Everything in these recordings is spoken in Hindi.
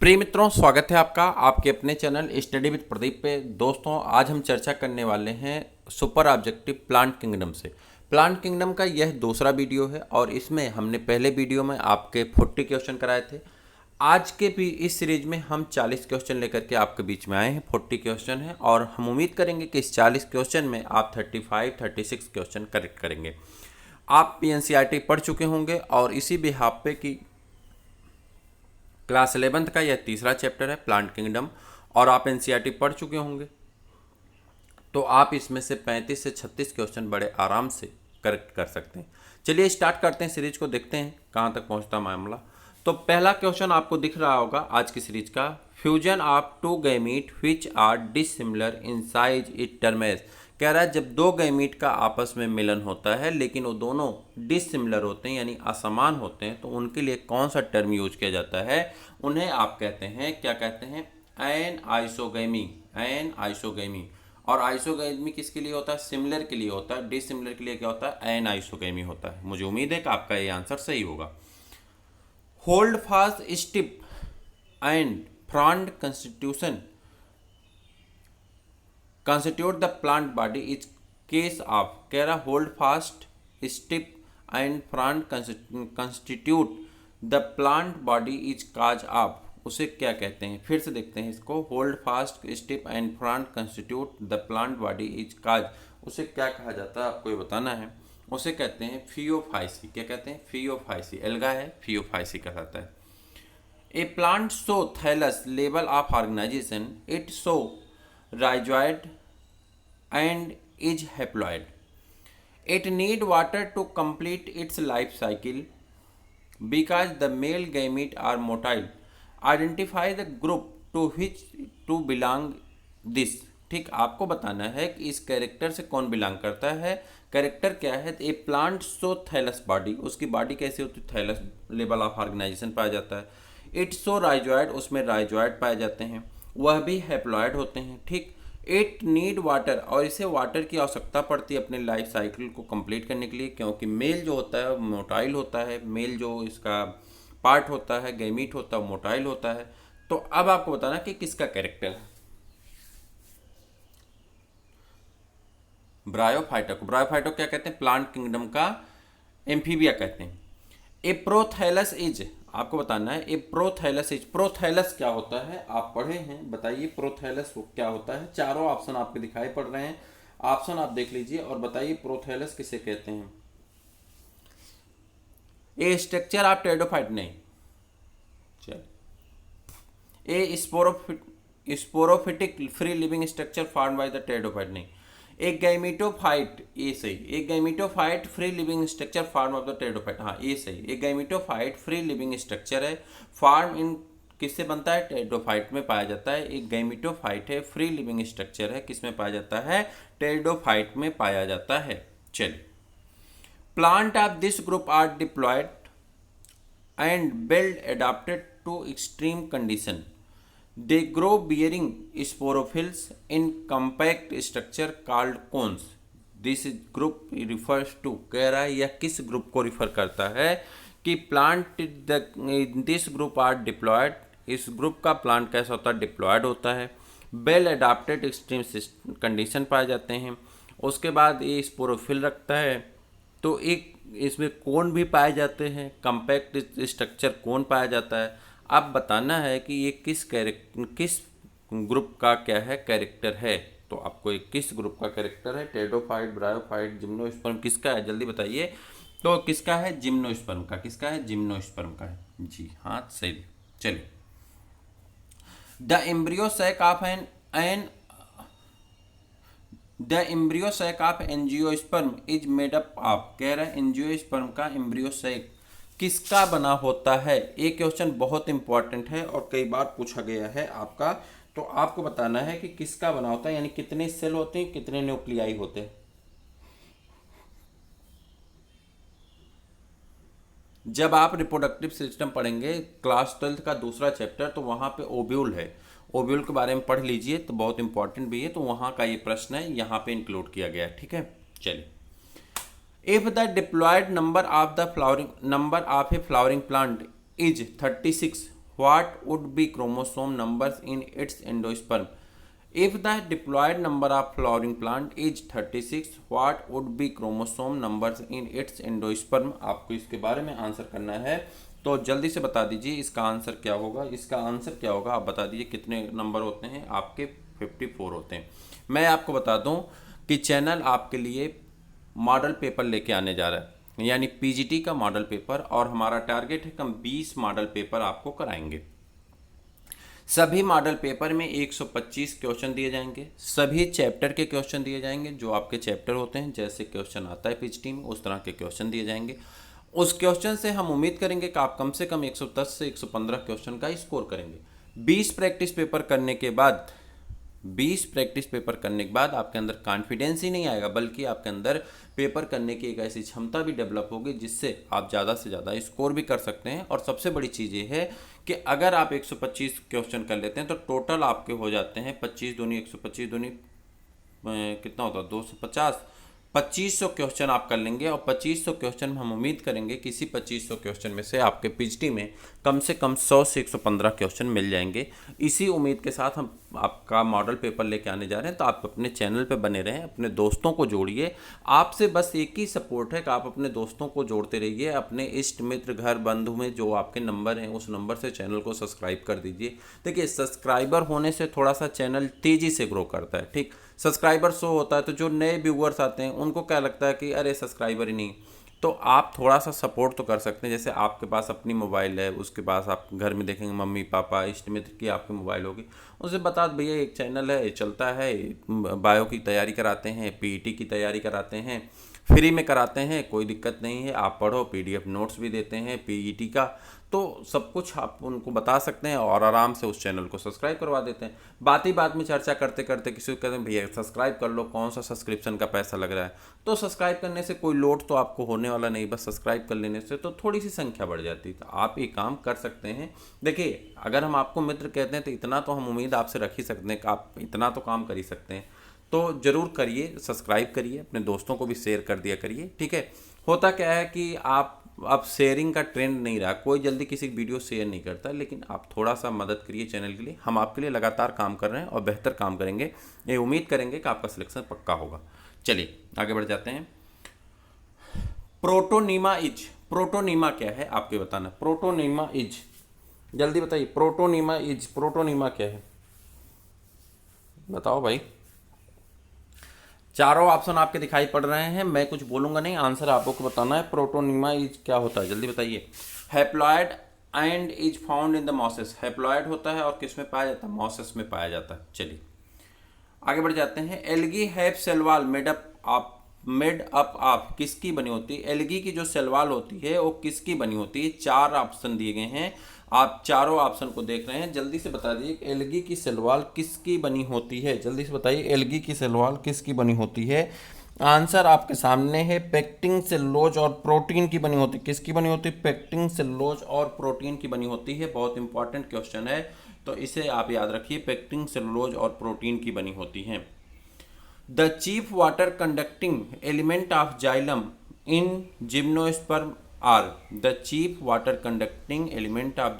प्रिय मित्रों, स्वागत है आपका आपके अपने चैनल स्टडी विद प्रदीप पे। दोस्तों, आज हम चर्चा करने वाले हैं सुपर ऑब्जेक्टिव प्लांट किंगडम से। प्लांट किंगडम का यह दूसरा वीडियो है और इसमें हमने पहले वीडियो में आपके 40 क्वेश्चन कराए थे। आज के भी इस सीरीज में हम 40 क्वेश्चन लेकर के आपके बीच में आए हैं। 40 क्वेश्चन हैं और हम उम्मीद करेंगे कि इस 40 क्वेश्चन में आप 35-36 क्वेश्चन करेक्ट करेंगे। आप एनसीईआरटी पढ़ चुके होंगे और इसी बिहाफ पे कि क्लास 11th का यह तीसरा चैप्टर है प्लांट किंगडम, और आप एनसीईआरटी पढ़ चुके होंगे तो आप इसमें से 35 से 36 क्वेश्चन बड़े आराम से करेक्ट कर सकते हैं। चलिए स्टार्ट करते हैं सीरीज को, देखते हैं कहाँ तक पहुँचता मामला। तो पहला क्वेश्चन आपको दिख रहा होगा आज की सीरीज का, fusion of two gamete which are dissimilar in size it term as. कह रहा है जब दो गैमीट का आपस में मिलन होता है लेकिन वो दोनों डिसिमिलर होते हैं यानी असमान होते हैं, तो उनके लिए कौन सा टर्म यूज किया जाता है? उन्हें आप कहते हैं, क्या कहते हैं? An isogamy. An isogamy. और आइसोगैमी किसके लिए होता है? सिमिलर के लिए होता है। डिसिमिलर के लिए क्या होता है? एन आइसोगैमी होता है। मुझे उम्मीद है कि आपका ये आंसर सही होगा। Hold fast stipe and frond constitution constitute the plant body is case of। कह रहा hold fast stipe and frond constitute the plant body is case of, उसे क्या कहते हैं? फिर से देखते हैं इसको। Hold fast stipe and frond constitute the plant body is case, उसे क्या कहा जाता है आपको ये बताना है। उसे कहते हैं फियोफाइसी। क्या कहते हैं? फियोफाइसी। एल्गा है, फियोफाइसी कहलाता है। A plant show thallus level of organization it show rhizoid and is haploid. It need water to complete its life cycle because the male gamete are motile. Identify the group to which to belong this। ठीक, आपको बताना है कि इस कैरेक्टर से कौन बिलोंग करता है। कैरेक्टर क्या है? A plant so thallus body, उसकी बॉडी कैसी होती है? थैलस लेवल ऑफ ऑर्गेनाइजेशन पाया जाता है। इट सो राइजॉइड, उसमें राइजॉइड पाए जाते हैं। वह भी हैप्लॉइड होते हैं। ठीक। इट नीड वाटर, और इसे वाटर की आवश्यकता पड़ती है अपने लाइफ साइकिल को कंप्लीट करने के लिए, क्योंकि मेल जो होता है मोटाइल होता है। मेल जो इसका पार्ट होता है, गैमीट होता है, मोटाइल होता है। तो अब आपको बताना कि किसका कैरेक्टर है। ब्रायोफाइटा को, ब्रायोफाइटा क्या कहते हैं? प्लांट किंगडम का एम्फीबिया कहते हैं। ए प्रोथैलस इज, आपको बताना है ए प्रोथैलस इज। प्रोथैलस क्या होता है? आप पढ़े हैं, बताइए प्रोथैलस क्या होता है। चारों ऑप्शन आपके दिखाई पड़ रहे हैं, ऑप्शन आप देख लीजिए और बताइए प्रोथैलस किसे कहते हैं। ए स्ट्रक्चर ऑफ टेरिडोफाइट, नहीं। चल, a sporophytic free living structure form by the pteridophyte, नहीं। एक गैमीटोफाइट, ये सही। एक gametophyte free living structure form of the pteridophyte, हाँ ये सही। एक गैमीटोफाइट फ्री लिविंग स्ट्रक्चर है, फॉर्म इन किससे बनता है? टेरिडोफाइट में पाया जाता है। एक गैमीटोफाइट है, फ्री लिविंग स्ट्रक्चर है, किस में पाया जाता है? टेरिडोफाइट में पाया जाता है। चलिए, plant of this group are diploid and बेल्ट adapted to extreme condition. They grow bearing sporophylls in compact structure called cones. This group refers to, कह रहा है यह किस ग्रुप को रिफर करता है कि plant this group are diploid. इस ग्रुप का प्लांट कैसा होता है? डिप्लॉयड होता है। वेल अडाप्टेड एक्सट्रीम कंडीशन पाए जाते हैं। उसके बाद ये स्पोरोफिल रखता है, तो एक इसमें कोन भी पाए जाते हैं, कम्पैक्ट स्ट्रक्चर कोन पाया जाता है। अब बताना है कि ये किस ग्रुप का क्या है? कैरेक्टर है। तो आपको एक किस ग्रुप का कैरेक्टर है? टेरिडोफाइट, ब्रायोफाइट, जिम्नोस्पर्म, किसका है? जल्दी बताइए। तो किसका है? जिम्नोस्पर्म का। किसका है? जिम्नोस्पर्म का है। जी हाँ, सही। चलिए, the embryo sac of an the embryo sac of angiosperm is made up of. कह रहा है एंजियोस्पर्म का एम्ब्रियो सैक किसका बना होता है? एक क्वेश्चन बहुत इंपॉर्टेंट है और कई बार पूछा गया है आपका, तो आपको बताना है कि किसका बना होता है, यानी कितने सेल होते हैं, कितने न्यूक्लियाई होते हैं। जब आप रिप्रोडक्टिव सिस्टम पढ़ेंगे क्लास 12th का दूसरा चैप्टर, तो वहां पे ओव्यूल है, ओव्यूल के बारे में पढ़ लीजिए, तो बहुत इंपॉर्टेंट भी है। तो वहां का ये प्रश्न है, यहाँ पे इंक्लूड किया गया है। ठीक है, चलिए। If the diploid number of a flowering plant is 36, what would be chromosome numbers in its endosperm. If the diploid number of flowering plant is 36, what would be chromosome numbers in its endosperm. आपको इसके बारे में आंसर करना है, तो जल्दी से बता दीजिए इसका आंसर क्या होगा। इसका आंसर क्या होगा आप बता दीजिए। कितने नंबर होते हैं आपके? 54 होते हैं। मैं आपको बता दूं कि चैनल आपके लिए मॉडल पेपर लेके आने जा रहा है, यानी पीजीटी का मॉडल पेपर, और हमारा टारगेट है कि हम 20 मॉडल पेपर आपको कराएंगे। सभी मॉडल पेपर में 125 क्वेश्चन दिए जाएंगे, सभी चैप्टर के क्वेश्चन दिए जाएंगे। जो आपके चैप्टर होते हैं, जैसे क्वेश्चन आता है पीजीटी में, उस तरह के क्वेश्चन दिए जाएंगे। उस क्वेश्चन से हम उम्मीद करेंगे कि आप कम से कम 110 से 115 क्वेश्चन का स्कोर करेंगे। 20 प्रैक्टिस पेपर करने के बाद 20 प्रैक्टिस पेपर करने के बाद आपके अंदर कॉन्फिडेंस ही नहीं आएगा, बल्कि आपके अंदर पेपर करने की एक ऐसी क्षमता भी डेवलप होगी जिससे आप ज़्यादा से ज़्यादा स्कोर भी कर सकते हैं। और सबसे बड़ी चीज़ ये है कि अगर आप 125 क्वेश्चन कर लेते हैं तो टोटल आपके हो जाते हैं 25 दूनी 125 दूनी कितना होता है 250, 2500 क्वेश्चन आप कर लेंगे। और 2500 क्वेश्चन में हम उम्मीद करेंगे किसी 2500 क्वेश्चन में से आपके पीजीटी में कम से कम 100 से 115 क्वेश्चन मिल जाएंगे। इसी उम्मीद के साथ हम आपका मॉडल पेपर लेके आने जा रहे हैं। तो आप अपने चैनल पे बने रहें, अपने दोस्तों को जोड़िए। आपसे बस एक ही सपोर्ट है कि आप अपने दोस्तों को जोड़ते रहिए। अपने इष्ट मित्र घर बंधु में जो आपके नंबर हैं उस नंबर से चैनल को सब्सक्राइब कर दीजिए। देखिए, सब्सक्राइबर होने से थोड़ा सा चैनल तेज़ी से ग्रो करता है। ठीक, सब्सक्राइबर शो होता है तो जो नए व्यूअर्स आते हैं उनको क्या लगता है कि अरे सब्सक्राइबर ही नहीं। तो आप थोड़ा सा सपोर्ट तो कर सकते हैं। जैसे आपके पास अपनी मोबाइल है, उसके पास आप घर में देखेंगे मम्मी पापा इष्ट मित्र की आपकी मोबाइल होगी, उनसे बता दो भैया एक चैनल है चलता है, बायो की तैयारी कराते हैं, पीईटी की तैयारी कराते हैं, फ्री में कराते हैं, कोई दिक्कत नहीं है, आप पढ़ो, पीडीएफ नोट्स भी देते हैं पीईटी का। तो सब कुछ आप उनको बता सकते हैं और आराम से उस चैनल को सब्सक्राइब करवा देते हैं। बात ही बात में चर्चा करते करते किसी को कहते हैं भैया सब्सक्राइब कर लो, कौन सा सब्सक्रिप्शन का पैसा लग रहा है। तो सब्सक्राइब करने से कोई लोड तो आपको होने वाला नहीं, बस सब्सक्राइब कर लेने से तो थोड़ी सी संख्या बढ़ जाती है। तो आप ये काम कर सकते हैं। देखिए, अगर हम आपको मित्र कहते हैं तो इतना तो हम उम्मीद आपसे रख ही सकते हैं कि आप इतना तो काम कर ही सकते हैं। तो ज़रूर करिए, सब्सक्राइब करिए, अपने दोस्तों को भी शेयर कर दिया करिए। ठीक है। होता क्या है कि आप अब शेयरिंग का ट्रेंड नहीं रहा, कोई जल्दी किसी की वीडियो शेयर नहीं करता, लेकिन आप थोड़ा सा मदद करिए चैनल के लिए। हम आपके लिए लगातार काम कर रहे हैं और बेहतर काम करेंगे। ये उम्मीद करेंगे कि आपका सिलेक्शन पक्का होगा। चलिए आगे बढ़ जाते हैं। प्रोटोनीमा इज, प्रोटोनीमा क्या है आपके बताना। प्रोटोनीमा इज, जल्दी बताइए। प्रोटोनीमा इज, प्रोटोनीमा क्या है बताओ भाई। चारों ऑप्शन आपके दिखाई पड़ रहे हैं, मैं कुछ बोलूंगा नहीं, आंसर आपको बताना है। प्रोटोनीमा इज क्या होता है जल्दी बताइए। Haploid and is found in the mosses. Haploid होता है और किस में पाया जाता है? मॉसेस में पाया जाता है। चलिए आगे बढ़ जाते हैं। Algae have cell wall made up of, किसकी बनी होती है? एल्गी की जो सेल वॉल होती है वो किसकी बनी होती है? 4 ऑप्शन दिए गए हैं, आप चारों ऑप्शन को देख रहे हैं। जल्दी से बता दीजिए एल्गी की सेल वॉल किसकी बनी होती है। जल्दी से बताइए एल्गी की सेल वॉल किसकी बनी होती है। आंसर आपके सामने है, पेक्टिन सेलुलोज और प्रोटीन की बनी होती है। किसकी बनी होती है? पेक्टिन सेलुलोज और प्रोटीन की बनी होती है। बहुत इंपॉर्टेंट क्वेश्चन है, तो इसे आप याद रखिए, पेक्टिन सेलुलोज और प्रोटीन की बनी होती हैं। The chief water conducting element of xylem in gymnosperm are. The chief water conducting element of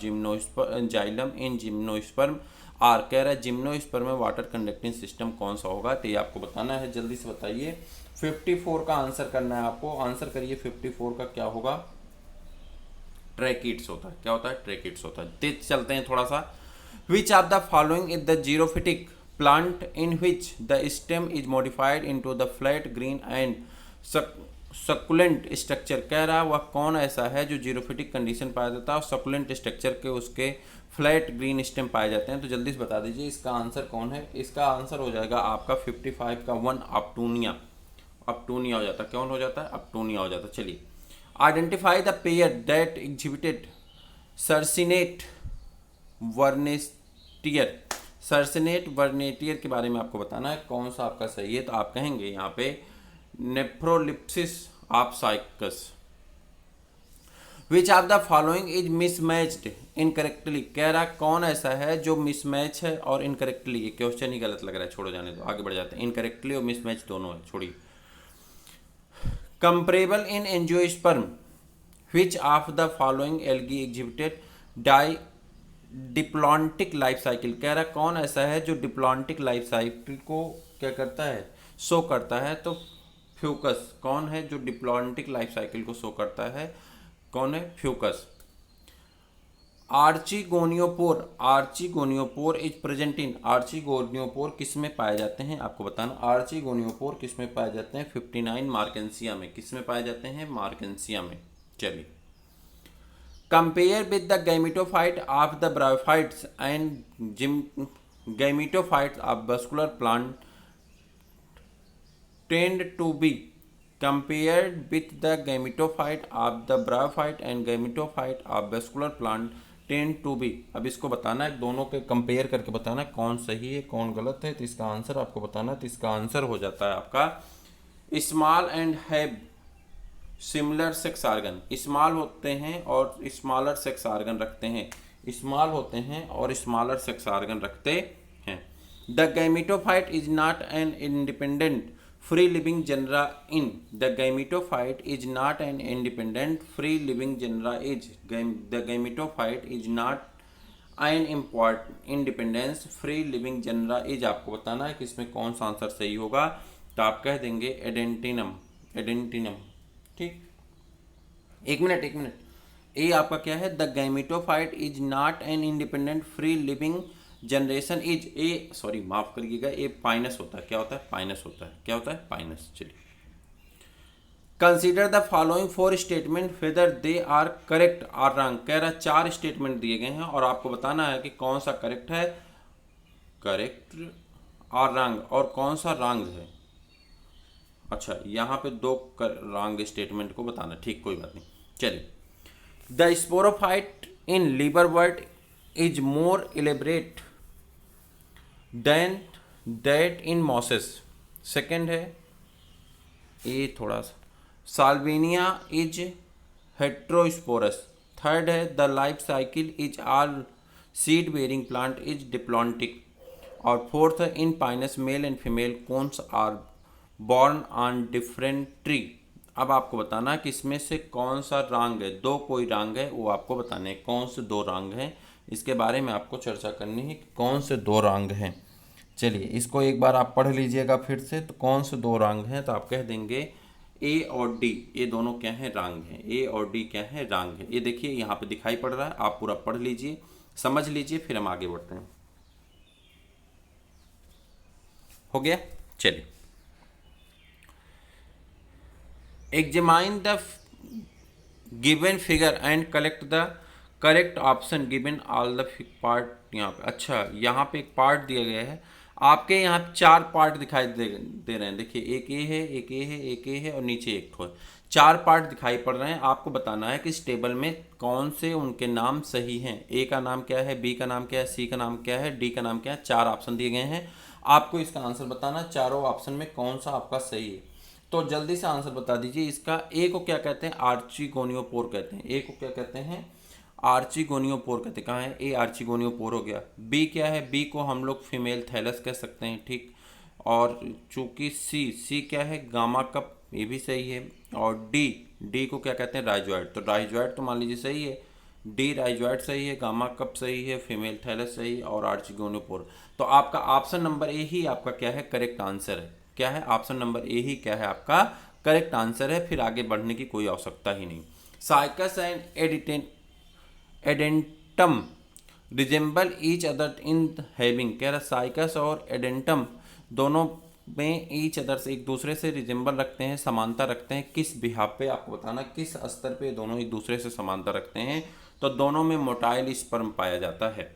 xylem in gymnosperm are. कह रहा है जिम्नोस्पर्म में वाटर कंडक्टिंग सिस्टम कौन सा होगा, तो ये आपको बताना है। जल्दी से बताइए। 54 का आंसर करना है आपको। आंसर करिए 54 का क्या होगा? ट्रैकिड्स होता है। क्या होता है? ट्रैकिड्स होता है। तेज चलते हैं थोड़ा सा। विच of the following is the xerophytic plant in which the stem is modified into the flat green and succulent structure. कह रहा है वह कौन ऐसा है जो जीरोफिटिक कंडीशन पाया जाता है और सकुलेंट स्ट्रक्चर के उसके फ्लैट ग्रीन स्टेम पाए जाते हैं। तो जल्दी से बता दीजिए इसका आंसर कौन है। इसका आंसर हो जाएगा आपका 55 का 1 अपटूनिया। अपटूनिया हो जाता है। कौन हो जाता है? अपटूनिया हो जाता है। चलिए identify the pair that exhibited circinate vernation. Circinate vernation के बारे में आपको बताना है कौन सा आपका सही है। तो आप कहेंगे यहाँ पे Nephrolepis of Cycas. Which of the following is mismatched incorrectly. कह रहा कौन ऐसा है जो मिसमैच है और इनकरेक्टली। ये क्वेश्चन ही गलत लग रहा है, छोड़ो जाने दो, आगे बढ़ जाते हैं। इनकरेक्टली और मिसमैच दोनों है, छोड़िए। Comparable in angiosperm. Which of the following algae exhibited diplontic life cycle, कह रहा कौन ऐसा है जो डिप्लॉन्टिक लाइफ साइकिल को क्या करता है, शो करता है। तो फ्यूकस। कौन है जो डिप्लॉन्टिक लाइफ साइकिल को शो करता है, कौन है, फ्यूकस। आर्चिगोनियोपोर, आर्चिगोनियोपोर इज प्रेजेंट इन, आर्चिगोनियोपोर किस में पाए जाते हैं आपको बताना। आर्चिगोनियोपोर किस में पाए जाते हैं, 59 मार्केंसिया में। किस में पाए जाते हैं, मार्केंसिया में। चलिए, compare with the gametophyte of the bryophytes and gym gametophytes of vascular plant tend to be compared with the gametophyte of the bryophyte and gametophyte of vascular plant tend to be। अब इसको बताना है, दोनों के कंपेयर करके बताना है कौन सही है कौन गलत है। तो इसका आंसर आपको बताना है। तो इसका आंसर हो जाता है आपका small and have similar sex organ. Small होते हैं और स्मॉलर सेक्स आर्गन रखते हैं, स्मॉल होते हैं और स्मॉलर सेक्स आर्गन रखते हैं। The gametophyte is not an independent free living genera in, the gametophyte is not an independent free living genera is, the gametophyte is not an independent free living genera is। आपको बताना है कि इसमें कौन सा आंसर सही होगा। तो आप कह देंगे एडेंटिनम, एडेंटिनम। ठीक, एक मिनट, ये आपका क्या है, the gametophyte is not an independent free living generation is a, sorry माफ करिएगा, ए पाइनस होता है। क्या होता है, पाइनस होता है। क्या होता है, पाइनस। चलिए, consider the following 4 statement whether they are correct और रॉन्ग। कह रहा 4 स्टेटमेंट दिए गए हैं और आपको बताना है कि कौन सा करेक्ट है, करेक्ट और रॉन्ग, और कौन सा रॉन्ग है। अच्छा, यहाँ पे 2 रॉन्ग स्टेटमेंट को बताना। ठीक, कोई बात नहीं। चलिए, the sporophyte in liverwort is more elaborate than that in mosses. Second है, ये थोड़ा सा, साल्विनिया इज हेट्रोस्पोरस। थर्ड है, the life cycle is all seed bearing plant is diplontic. और फोर्थ है, in Pinus male and female cones are borne on different tree. अब आपको बताना है कि इसमें से कौन सा रॉन्ग है। 2 कोई रॉन्ग है, वो आपको बताने हैं कौन से 2 रॉन्ग हैं। इसके बारे में आपको चर्चा करनी है कि कौन से 2 रॉन्ग हैं। चलिए, इसको एक बार आप पढ़ लीजिएगा फिर से। तो कौन से 2 रॉन्ग हैं, तो आप कह देंगे ए और डी, ये दोनों क्या हैं, रॉन्ग हैं। ए और डी क्या है, रॉन्ग है। ये देखिए यहाँ पे दिखाई पड़ रहा है, आप पूरा पढ़ लीजिए, समझ लीजिए, फिर हम आगे बढ़ते हैं। हो गया। चलिए, examine the given figure and collect the correct option given all the part. यहाँ पे अच्छा, यहाँ पे एक पार्ट दिया गया है आपके, यहाँ 4 पार्ट दिखाई दे रहे हैं। देखिए, एक ए है, एक ए है, एक ए है और नीचे एक ठो है। 4 पार्ट दिखाई पड़ रहे हैं। आपको बताना है कि इस टेबल में कौन से उनके नाम सही हैं। ए का नाम क्या है, बी का नाम क्या है, सी का नाम क्या है, डी का नाम क्या है। 4 ऑप्शन दिए गए हैं, आपको इसका आंसर बताना, चारों ऑप्शन में कौन सा आपका सही है। तो जल्दी से आंसर बता दीजिए। इसका ए को क्या कहते हैं, आर्चिगोनियोपोर कहते हैं। ए को क्या कहते हैं, आर्चिगोनियोपोर कहते हैं। कहाँ है, ए आर्चिगोनियोपोर हो गया। बी क्या है, बी को हम लोग फीमेल थैलस कह सकते हैं। ठीक, और चूंकि सी क्या है, गामा कप, ये भी सही है। और डी को क्या कहते हैं, राइजॉइड। तो राइजॉइड तो मान लीजिए सही है, डी राइजॉइड सही है, गामा कप सही है, फीमेल थैलस सही है और आर्चिगोनियोपोर। तो आपका ऑप्शन नंबर ए ही आपका क्या है, करेक्ट आंसर है। क्या है, ऑप्शन नंबर ए ही क्या है आपका करेक्ट आंसर है। फिर आगे बढ़ने की कोई आवश्यकता ही नहीं। Cycas and Adiantum resemble each other in having. कह रहा साइकस और एडेंटम दोनों में ईच अदर से, एक दूसरे से रिजेंबल रखते हैं, समानता रखते हैं। किस बिहाफ पे, आपको बताना किस स्तर पे दोनों एक दूसरे से समानता रखते हैं। तो दोनों में मोटाइल स्पर्म पाया जाता है।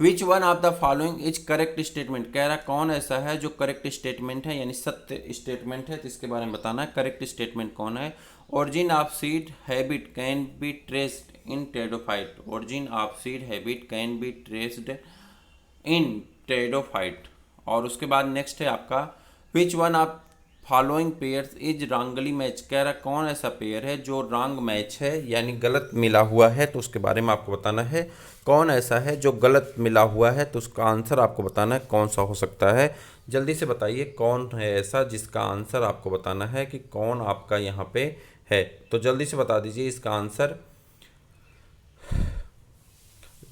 विच one of the following is correct statement. कह रहा कौन ऐसा है जो करेक्ट स्टेटमेंट है, यानी सत्य स्टेटमेंट है। तो इसके बारे में बताना है करेक्ट स्टेटमेंट कौन है। Origin of seed habit can be traced in pteridophyte. Origin of seed habit can be traced in pteridophyte. और उसके बाद नेक्स्ट है आपका which one of following pairs is wrongly match. कह रहा कौन ऐसा पेयर है जो रॉन्ग मैच है, यानी गलत मिला हुआ है। तो उसके बारे में आपको बताना है कौन ऐसा है जो गलत मिला हुआ है। तो उसका आंसर आपको बताना है कौन सा हो सकता है। जल्दी से बताइए कौन है ऐसा जिसका आंसर आपको बताना है कि कौन आपका यहाँ पे है। तो जल्दी से बता दीजिए इसका आंसर।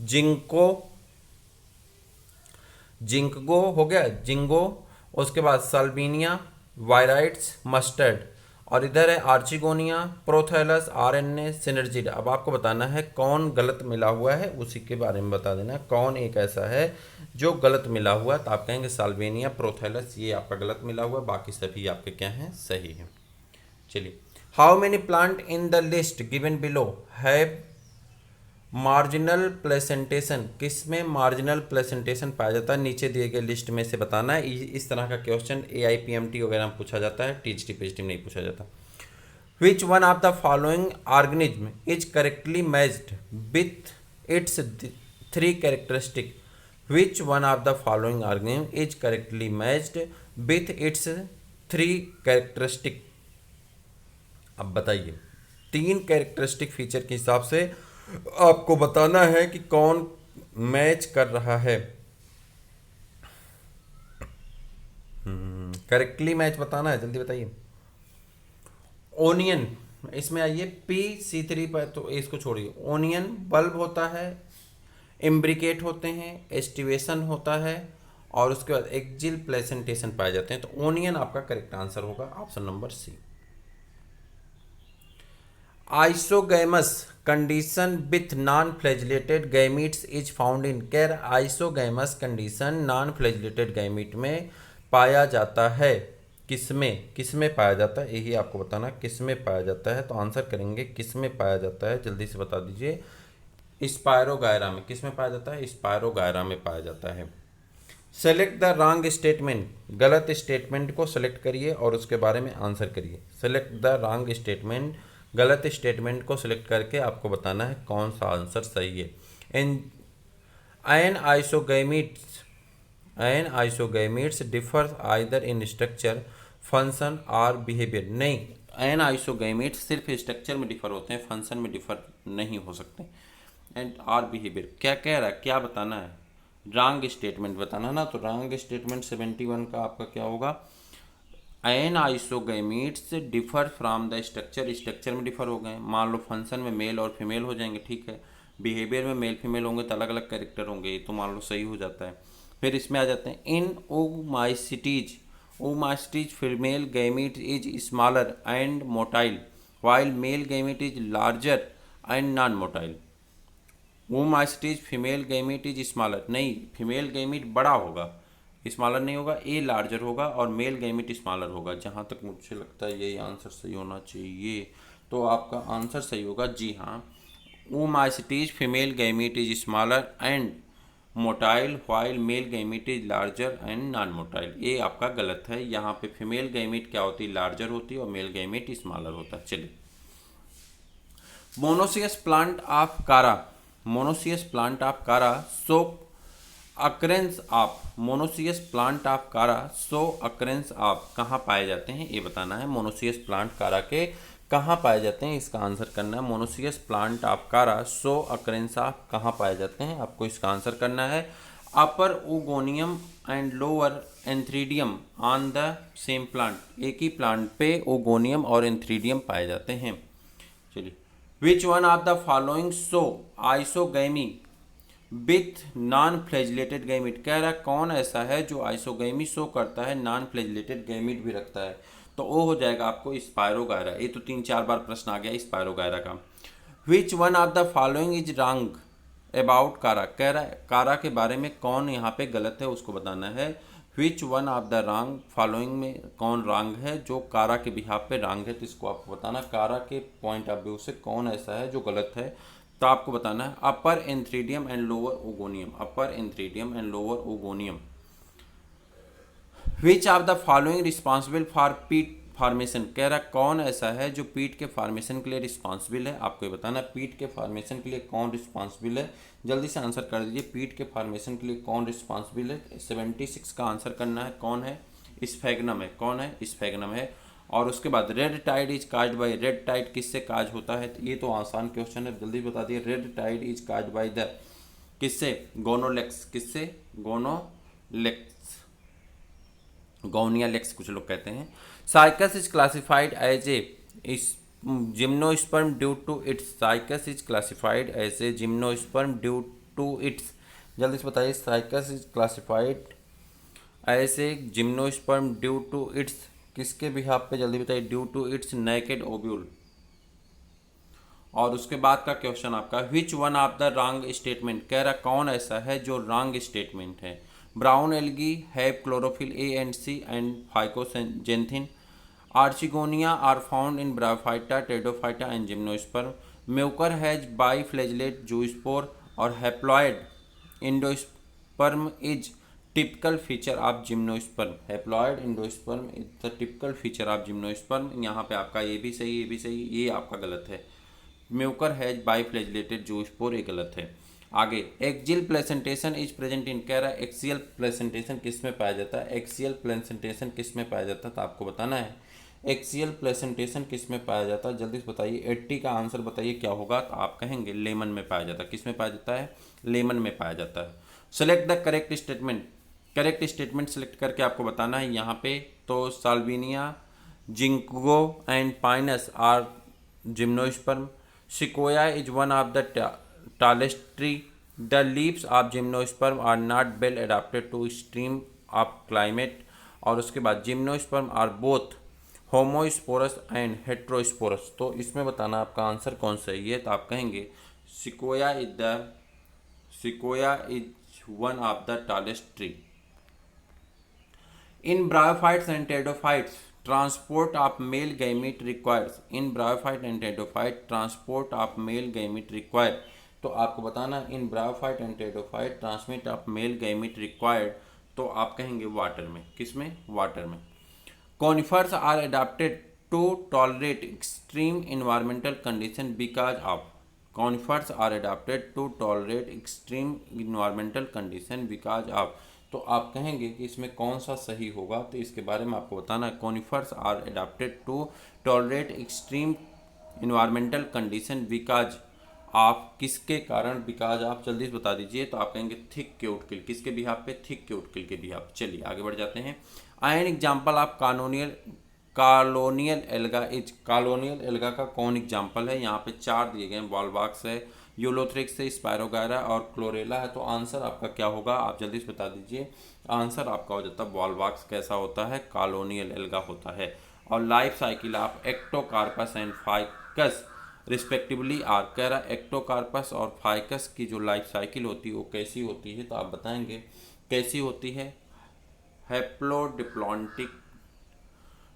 जिंको, जिंकगो हो गया, जिंगो। उसके बाद सल्विनिया, वायराइट्स, मस्टर्ड। और इधर है आर्चिगोनिया, प्रोथैलस, आरएनए, सिनर्जिड। अब आपको बताना है कौन गलत मिला हुआ है, उसी के बारे में बता देना है कौन एक ऐसा है जो गलत मिला हुआ है। तो आप कहेंगे साल्वेनिया, प्रोथैलस, ये आपका गलत मिला हुआ है, बाकी सभी आपके क्या हैं, सही हैं। चलिए, how many plant in the list given below have marginal placentation, किस में मार्जिनल प्लेसेंटेशन पाया जाता है, नीचे दिए गए लिस्ट में से बताना है। इस तरह का क्वेश्चन AIPMT वगैरह में पूछा जाता है, TGT PGT में नहीं पूछा जाता। विच one of the following organism is correctly matched with its three characteristic, which one of the following organism is correctly matched with its three characteristic. अब बताइए, तीन कैरेक्टरिस्टिक फीचर के हिसाब से आपको बताना है कि कौन मैच कर रहा है। करेक्टली मैच बताना है, जल्दी बताइए। ओनियन, इसमें आइए PC3 पर, तो इसको छोड़िए। ओनियन बल्ब होता है, इम्ब्रिकेट होते हैं, एस्टिवेशन होता है, और उसके बाद एक्जिल प्लेसेंटेशन पाए जाते हैं। तो ओनियन आपका करेक्ट आंसर होगा, option number C। Isogamous condition with non flagellated gametes is found in, कैर isogamous condition non flagellated gamete में पाया जाता है, किसमें, किसमें पाया जाता है, यही आपको बताना किसमें पाया जाता है। तो आंसर करेंगे किसमें पाया जाता है, जल्दी से बता दीजिए। स्पायरोगायरा में, किसमें पाया जाता है, स्पायरोगायरा में पाया जाता है। सेलेक्ट द रॉन्ग स्टेटमेंट, गलत स्टेटमेंट को सेलेक्ट करिए और उसके बारे में आंसर करिए। सेलेक्ट द रॉन्ग स्टेटमेंट, गलत स्टेटमेंट को सिलेक्ट करके आपको बताना है कौन सा आंसर सही है। Anisogametes differ either in structure, function और बिहेवियर। नहीं, एन आइसोगैमीट्स सिर्फ स्ट्रक्चर में डिफर होते हैं, फंक्शन में डिफर नहीं हो सकते। एंड आर बिहेवियर क्या कह रहा है, क्या बताना है, रॉन्ग स्टेटमेंट बताना ना। तो रॉन्ग स्टेटमेंट 71 का आपका क्या होगा, anisogametes differ from the structure, structure में डिफर हो गए, मान लो फंक्शन में मेल और फीमेल हो जाएंगे, ठीक है। बिहेवियर में मेल फीमेल होंगे तो अलग अलग कैरेक्टर होंगे, ये तो मान लो सही हो जाता है। फिर इसमें आ जाते हैं in oomycetes female gamete is smaller and motile while male gamete is larger and non motile. Oomycetes female gamete is smaller, नहीं, फीमेल गैमीट बड़ा होगा, स्मॉलर नहीं होगा, ए लार्जर होगा और मेल गैमीट स्मॉलर होगा। जहाँ तक मुझे लगता है यही आंसर सही होना चाहिए, तो आपका आंसर सही होगा जी हाँ। Oomycetes female gamete is smaller and motile while male gamete is larger and non motile, ये आपका गलत है। यहाँ पे फीमेल गैमीट क्या होती है, लार्जर होती है, और मेल गैमीट स्मॉलर होता है। चलिए, monoecious plant of Chara, monoecious plant of Chara shows occurrence of, monoecious plant of Chara shows occurrence of कहाँ पाए जाते हैं, ये बताना है। मोनोसियस प्लांट कारा के कहाँ पाए जाते हैं, इसका आंसर करना है। Monoecious plant of Chara shows occurrence of कहाँ पाए जाते हैं, आपको इसका आंसर करना है। Upper oogonium and lower antheridium on the same plant, एक ही प्लांट पे ओगोनियम और एंथ्रीडियम पाए जाते हैं। चलिए, which one of the following show isogamy with non flagellated gamete, कह रहा है कौन ऐसा है जो आइसोगैमी शो करता है, नॉन फ्लैजिलेटेड गैमीट भी रखता है। तो वो हो जाएगा आपको स्पायरोगायरा, ये तो 3-4 बार प्रश्न आ गया स्पायरोगायरा का। विच one of the following is wrong about कारा, कह रहा है कारा के बारे में कौन यहाँ पे गलत है, उसको बताना है। विच one of the wrong following में कौन रॉन्ग है, जो कारा के बिहाफ पे रॉन्ग है, तो इसको आपको बताना कारा के पॉइंट ऑफ व्यू से कौन ऐसा है जो गलत है। तो आपको बताना है upper antheridium and lower oogonium, upper antheridium and lower oogonium. Which of the following responsible for peat formation, कह रहा कौन ऐसा है जो पीट के फॉर्मेशन के लिए रिस्पॉन्सिबल है, आपको ये बताना है। पीट के फॉर्मेशन के लिए कौन रिस्पॉन्सिबल है, जल्दी से आंसर कर दीजिए। पीट के फॉर्मेशन के लिए कौन रिस्पॉन्सिबल है, 76 का आंसर करना है। कौन है, स्फैग्नम है, कौन है, स्फैग्नम है। और उसके बाद red tide is caused by, red tide किससे काज होता है, तो ये तो आसान क्वेश्चन है, जल्दी बता दिए। Red tide is caused by the, किससे, गोनोलेक्स, किससे, गोनोलेक्स, गौनियालेक्स कुछ लोग कहते हैं। Cycas is classified as a gymnosperm due to its, cycas is classified as a gymnosperm due to its, जल्दी से बताइए, cycas is classified as a gymnosperm due to its, किसके बिहाफ पे, जल्दी बताइए, due to its naked ovule. और उसके बाद का क्वेश्चन आपका, which one of the wrong statement, कह रहा कौन ऐसा है जो रॉन्ग स्टेटमेंट है। Brown algae have chlorophyll a and c and fucoxanthin, archegonia are found in bryophyta, pteridophyta and gymnosperm, Mucor has biflagellate zoospore, और haploid endosperm is typical feature of gymnosperm, haploid endosperm is the typical feature of gymnosperm. यहाँ पे आपका ये भी सही, ये भी सही, ये आपका गलत है। म्यूकर हैज बाईफ्लैजिलेटेड जूस्पोर, ये गलत है। आगे, axial placentation is present in, कह रहा है एक्सियल प्लेसेंटेशन किस में पाया जाता है, एक्सियल प्लेसेंटेशन किस में पाया जाता है, तो आपको बताना है एक्सियल प्लेसेंटेशन किस में पाया जाता है। जल्दी से बताइए, 80 का आंसर बताइए क्या होगा, तो आप कहेंगे लेमन में पाया जाता है। किस में पाया जाता है, लेमन में पाया जाता है। Select the correct statement, correct statement select करके आपको बताना है यहाँ पे। तो salvinia, ginkgo and pinus are gymnosperm, Sequoia is one of the tallest tree. The leaves of gymnosperm are not well adapted to extreme of climate. और उसके बाद gymnosperm are both homosporous and heterosporous. तो इसमें बताना आपका आंसर कौन सा है, ये तो आप कहेंगे sequoia is one of the tallest tree. In bryophytes and pteridophytes, transport of male gamete requires. In bryophyte and pteridophyte, transport of male gamete required. तो आपको बताना in bryophyte and pteridophyte transmit of male gamete required, तो आप कहेंगे वाटर में। किस में, वाटर में। Conifers are adapted to tolerate extreme environmental condition because of. Conifers are adapted to tolerate extreme environmental condition because of, तो आप कहेंगे कि इसमें कौन सा सही होगा, तो इसके बारे में आपको बताना है। Conifers are adapted to tolerate extreme environmental condition because आप, किसके कारण, बिकॉज आप, जल्दी से बता दीजिए, तो आप कहेंगे थिक क्यूट किल, किसके बिहाफ पे, थिक क्यूट किल के बिहाफ। चलिए आगे बढ़ जाते हैं। An example of colonial alga is, colonial alga का कौन एग्जाम्पल है, यहाँ पे 4 दिए गए हैं, वॉलवॉक्स है, यूलोथ्रिक्स है, स्पायरोगायरा और क्लोरेला है। तो आंसर आपका क्या होगा, आप जल्दी से बता दीजिए। आंसर आपका हो जाता है वॉलवॉक्स कैसा होता है, कॉलोनियल एल्गा होता है। और life cycle of ectocarpus and fucus respectively are, कह रहा एक्टोकार्पस और फाइकस की जो लाइफ साइकिल होती है वो कैसी होती है, तो आप बताएंगे कैसी होती है, हैप्लोडिप्लॉन्टिक,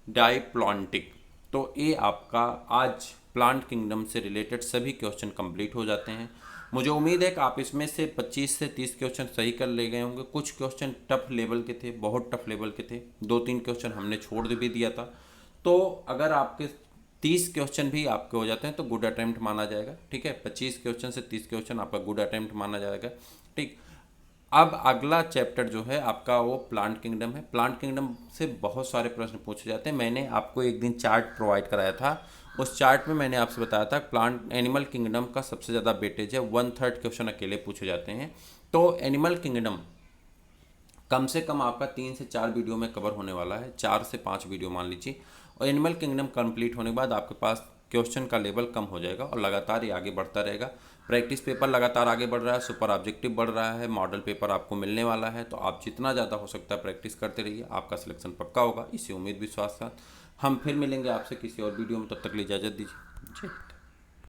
डाइप्लॉन्टिक। तो ये आपका आज प्लांट किंगडम से रिलेटेड सभी क्वेश्चन कंप्लीट हो जाते हैं। मुझे उम्मीद है कि आप इसमें से 25 से 30 क्वेश्चन सही कर ले गए होंगे। कुछ क्वेश्चन टफ लेवल के थे, बहुत टफ लेवल के थे, 2-3 क्वेश्चन हमने छोड़ भी दिया था। तो अगर आपके 30 क्वेश्चन भी आपके हो जाते हैं तो गुड अटेम्प्ट माना जाएगा, ठीक है। 25 क्वेश्चन से 30 क्वेश्चन आपका गुड अटेम्प्ट माना जाएगा, ठीक। अब अगला चैप्टर जो है आपका वो प्लांट किंगडम है। प्लांट किंगडम से बहुत सारे प्रश्न पूछे जाते हैं। मैंने आपको एक दिन चार्ट प्रोवाइड कराया था, उस चार्ट में मैंने आपसे बताया था प्लांट एनिमल किंगडम का सबसे ज़्यादा वेटेज है, 1/3 क्वेश्चन अकेले पूछे जाते हैं। तो एनिमल किंगडम कम से कम आपका 3 से 4 वीडियो में कवर होने वाला है, 4 से 5 वीडियो मान लीजिए। और एनिमल किंगडम कंप्लीट होने के बाद आपके पास क्वेश्चन का लेवल कम हो जाएगा और लगातार ये आगे बढ़ता रहेगा। प्रैक्टिस पेपर लगातार आगे बढ़ रहा है, सुपर ऑब्जेक्टिव बढ़ रहा है, मॉडल पेपर आपको मिलने वाला है। तो आप जितना ज़्यादा हो सकता है प्रैक्टिस करते रहिए, आपका सिलेक्शन पक्का होगा, इसी उम्मीद विश्वास के साथ हम फिर मिलेंगे आपसे किसी और वीडियो में। तब तक के लिए इजाज़त दीजिए। जी।